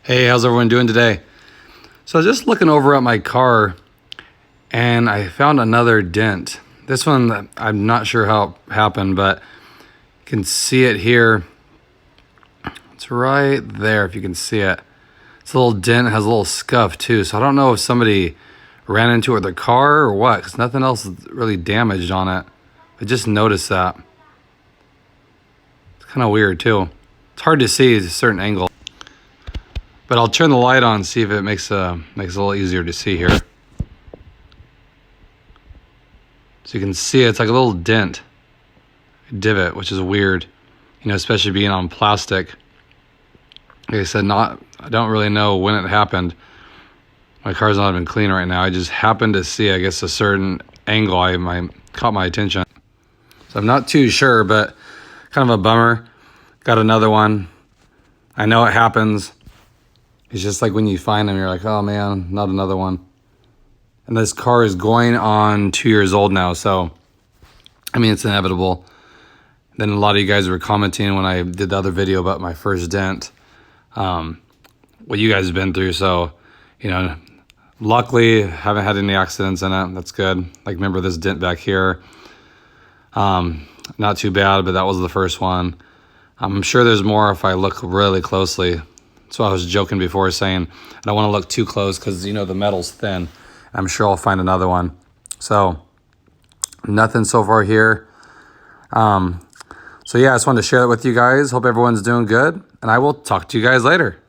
Hey, how's everyone doing today? So I was just looking over at my car and I found another dent. This one, I'm not sure how it happened, but you can see it here. It's right there if you can see it. It's a little dent, it has a little scuff too. So I don't know if somebody ran into it with their car or what, because nothing else is really damaged on it. I just noticed that. It's kind of weird too. It's hard to see at a certain angle. But I'll turn the light on, see if it makes it a little easier to see here. So you can see it's like a little dent, a divot, which is weird, especially being on plastic. Like I said, I don't really know when it happened. My car's not even clean right now. I just happened to see, I guess, a certain angle caught my attention. So I'm not too sure, but kind of a bummer. Got another one. I know it happens. It's just like when you find them, you're like, oh man, not another one. And this car is going on 2 years old now, so, it's inevitable. Then a lot of you guys were commenting when I did the other video about my first dent, what you guys have been through, so, luckily, haven't had any accidents in it. That's good. Like, remember this dent back here? Not too bad, but that was the first one. I'm sure there's more if I look really closely. So I was joking before saying I don't want to look too close because, the metal's thin. I'm sure I'll find another one. So nothing so far here. So yeah, I just wanted to share that with you guys. Hope everyone's doing good. And I will talk to you guys later.